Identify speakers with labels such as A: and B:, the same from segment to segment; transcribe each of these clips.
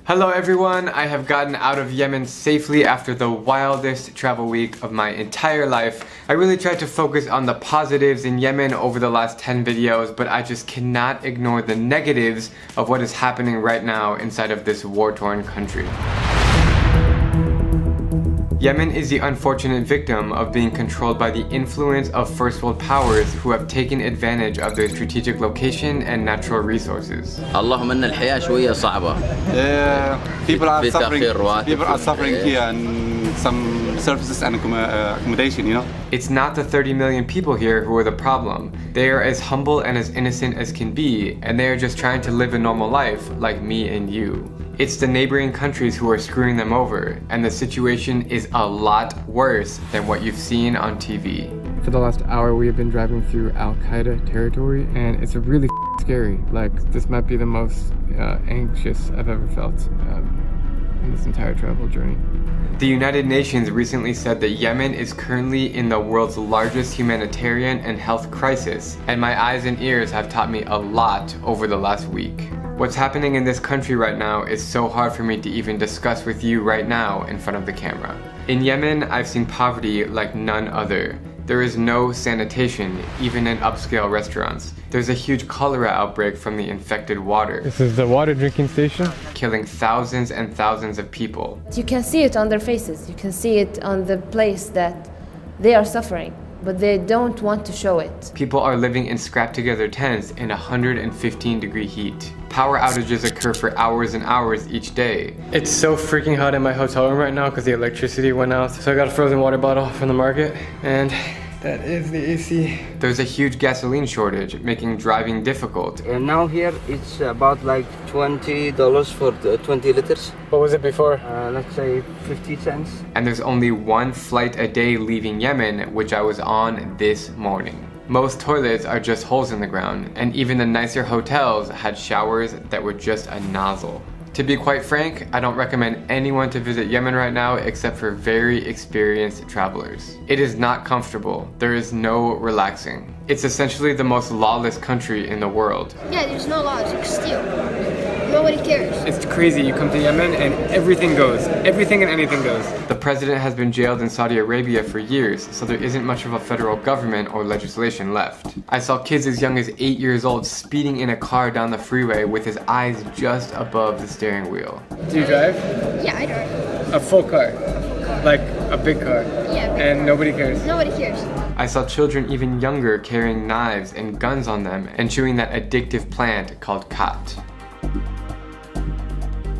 A: Hello everyone, I have gotten out of Yemen safely after the wildest travel week of my entire life. I really tried to focus on the positives in Yemen over the last 10 videos, but I just cannot ignore the negatives of what is happening right now inside of this war-torn country. Yemen is the unfortunate victim of being controlled by the influence of first world powers who have taken advantage of their strategic location and natural resources.
B: اللهم ان الحياة شوية صعبة.
C: People are suffering here and some services and accommodation, you know.
A: It's not the 30 million people here who are the problem. They are as humble and as innocent as can be, and they are just trying to live a normal life like me and you. It's the neighboring countries who are screwing them over, and the situation is a lot worse than what you've seen on TV. For the last hour we have been driving through Al-Qaeda territory, and it's really scary. Like, this might be the most anxious I've ever felt in this entire travel journey. The United Nations recently said that Yemen is currently in the world's largest humanitarian and health crisis, and my eyes and ears have taught me a lot over the last week. What's happening in this country right now is so hard for me to even discuss with you right now in front of the camera. In Yemen, I've seen poverty like none other. There is no sanitation, even in upscale restaurants. There's a huge cholera outbreak from the infected water. This is the water drinking station, killing thousands and thousands of people.
D: You can see it on their faces. You can see it on the place that they are suffering, but they don't want to show it.
A: People are living in scrapped together tents in 115-degree heat. Power outages occur for hours and hours each day. It's so freaking hot in my hotel room right now because the electricity went out. So I got a frozen water bottle from the market, and that is the AC. There's a huge gasoline shortage, making driving difficult.
E: And now here it's about like $20 for the 20 liters.
A: What was it before?
E: Let's say 50 cents.
A: And there's only one flight a day leaving Yemen, which I was on this morning. Most toilets are just holes in the ground, and even the nicer hotels had showers that were just a nozzle. To be quite frank, I don't recommend anyone to visit Yemen right now except for very experienced travelers. It is not comfortable. There is no relaxing. It's essentially the most lawless country in the world.
F: Yeah, there's no laws. You can steal. Nobody cares.
A: It's crazy. You come to Yemen and everything goes. Everything and anything goes. The president has been jailed in Saudi Arabia for years, so there isn't much of a federal government or legislation left. I saw kids as young as 8 years old speeding in a car down the freeway with his eyes just above the steering wheel. Do you drive?
F: Yeah, I drive.
A: A full car? Like a big car?
F: Yeah, big
A: And
F: car.
A: nobody cares?
F: Nobody cares.
A: I saw children even younger carrying knives and guns on them and chewing that addictive plant called khat.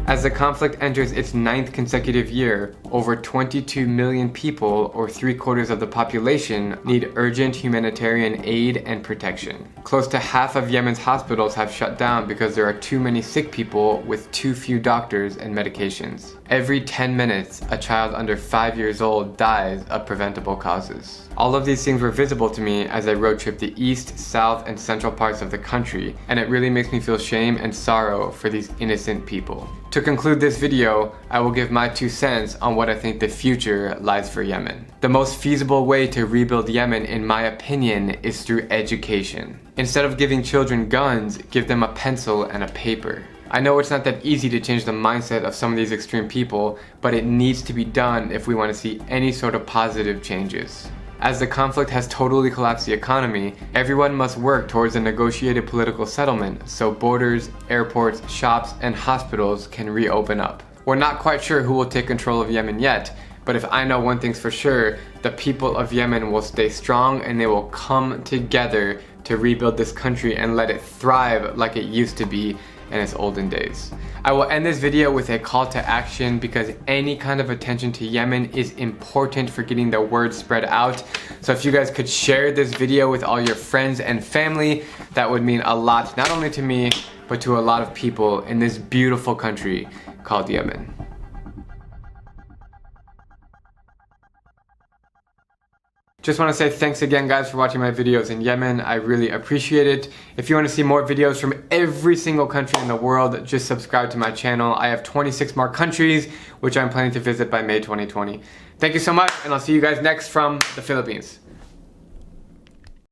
A: As the conflict enters its 9th consecutive year, over 22 million people, or 3/4 of the population, need urgent humanitarian aid and protection. Close to half of Yemen's hospitals have shut down because there are too many sick people with too few doctors and medications. Every 10 minutes, a child under 5 years old dies of preventable causes. All of these things were visible to me as I road tripped the east, south, and central parts of the country, and it really makes me feel shame and sorrow for these innocent people. To conclude this video, I will give my 2 cents on what I think the future lies for Yemen. The most feasible way to rebuild Yemen, in my opinion, is through education. Instead of giving children guns, give them a pencil and a paper. I know it's not that easy to change the mindset of some of these extreme people, but it needs to be done if we want to see any sort of positive changes. As the conflict has totally collapsed the economy, everyone must work towards a negotiated political settlement so borders, airports, shops, and hospitals can reopen up. We're not quite sure who will take control of Yemen yet, but if I know one thing's for sure, the people of Yemen will stay strong and they will come together to rebuild this country and let it thrive like it used to be in its olden days. I will end this video with a call to action because any kind of attention to Yemen is important for getting the word spread out. So if you guys could share this video with all your friends and family, that would mean a lot, not only to me, but to a lot of people in this beautiful country called Yemen. Just want to say thanks again guys for watching my videos in Yemen. I really appreciate it. If you want to see more videos from every single country in the world, just subscribe to my channel. I have 26 more countries, which I'm planning to visit by May 2020. Thank you so much, and I'll see you guys next from the Philippines.